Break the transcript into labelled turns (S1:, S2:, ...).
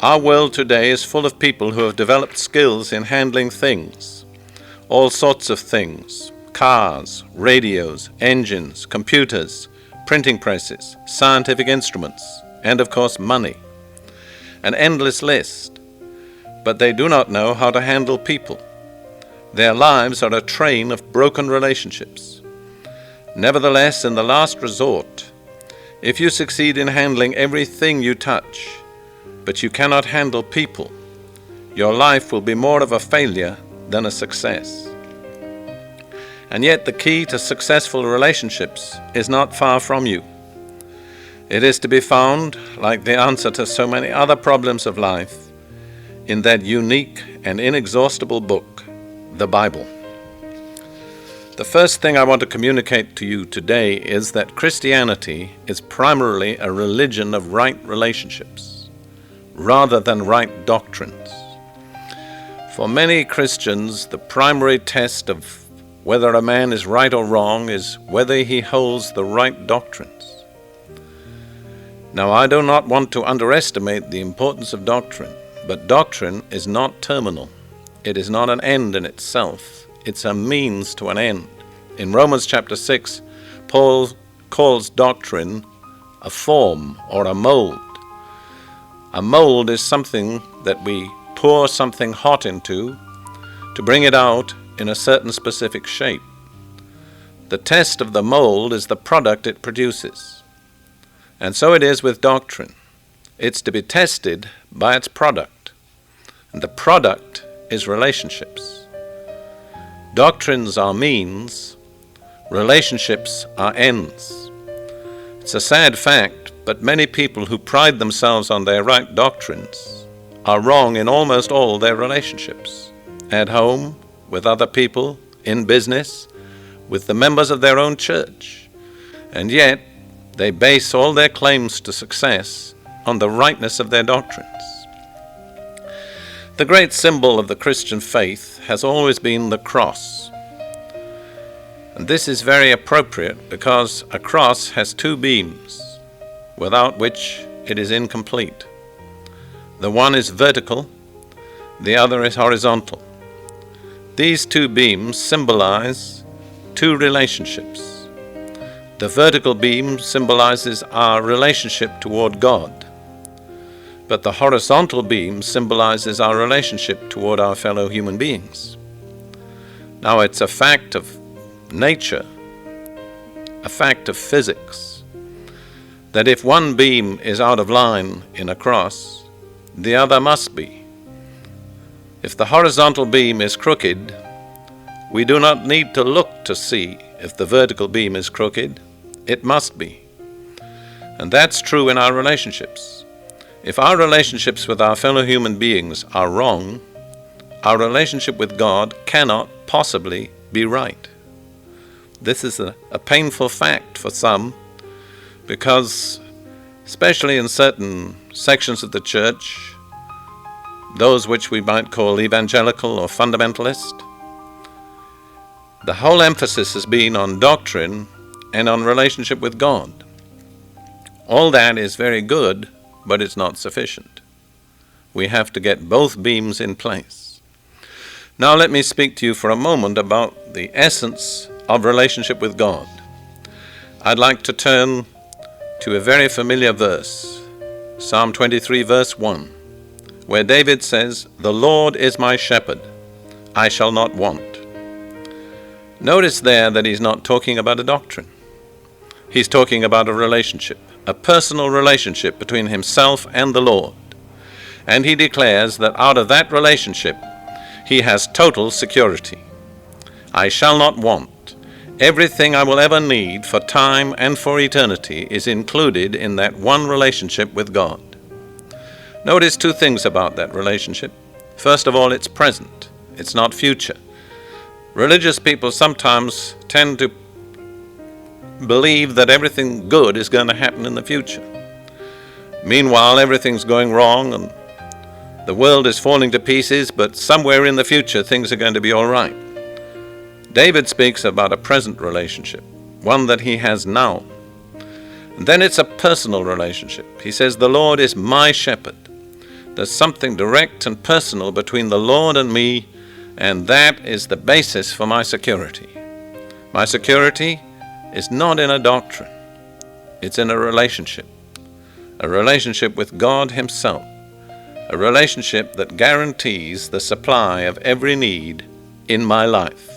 S1: Our world today is full of people who have developed skills in handling things, all sorts of things, cars, radios, engines, computers, printing presses, scientific instruments, and of course money. An endless list. But they do not know how to handle people. Their lives are a train of broken relationships. Nevertheless, in the last resort, if you succeed in handling everything you touch, but you cannot handle people, your life will be more of a failure than a success. And yet the key to successful relationships is not far from you. It is to be found, like the answer to so many other problems of life, in that unique and inexhaustible book, the Bible. The first thing I want to communicate to you today is that Christianity is primarily a religion of right relationships, rather than right doctrines. For many Christians, the primary test of whether a man is right or wrong is whether he holds the right doctrines. Now, I do not want to underestimate the importance of doctrine, but doctrine is not terminal. It is not an end in itself. It's a means to an end. In Romans chapter 6, Paul calls doctrine a form or a mold. A mold is something that we pour something hot into to bring it out in a certain specific shape. The test of the mold is the product it produces. And so it is with doctrine. It's to be tested by its product. And the product is relationships. Doctrines are means, relationships are ends. It's a sad fact, but many people who pride themselves on their right doctrines are wrong in almost all their relationships. At home, with other people, in business, with the members of their own church. And yet, they base all their claims to success on the rightness of their doctrines. The great symbol of the Christian faith has always been the cross. And this is very appropriate because a cross has two beams, without which it is incomplete. The one is vertical, the other is horizontal. These two beams symbolize two relationships. The vertical beam symbolizes our relationship toward God, but the horizontal beam symbolizes our relationship toward our fellow human beings. Now, it's a fact of nature, a fact of physics, that if one beam is out of line in a cross, the other must be. If the horizontal beam is crooked, we do not need to look to see if the vertical beam is crooked. It must be. And that's true in our relationships. If our relationships with our fellow human beings are wrong, our relationship with God cannot possibly be right. This is a painful fact for some, because especially in certain sections of the church, those which we might call evangelical or fundamentalist, the whole emphasis has been on doctrine and on relationship with God. All that is very good, but it's not sufficient. We have to get both beams in place. Now let me speak to you for a moment about the essence of relationship with God. I'd like to turn to a very familiar verse, Psalm 23 verse 1, where David says, "The Lord is my shepherd, I shall not want." Notice there that he's not talking about a doctrine. He's talking about a relationship, a personal relationship between himself and the Lord. And he declares that out of that relationship, he has total security. I shall not want. Everything I will ever need for time and for eternity is included in that one relationship with God. Notice two things about that relationship. First of all, it's present. It's not future. Religious people sometimes tend to believe that everything good is going to happen in the future. Meanwhile, everything's going wrong and the world is falling to pieces, but somewhere in the future things are going to be all right. David speaks about a present relationship, one that he has now. And then it's a personal relationship. He says, "The Lord is my shepherd." There's something direct and personal between the Lord and me, and that is the basis for my security. My security is not in a doctrine. It's in a relationship with God Himself, a relationship that guarantees the supply of every need in my life.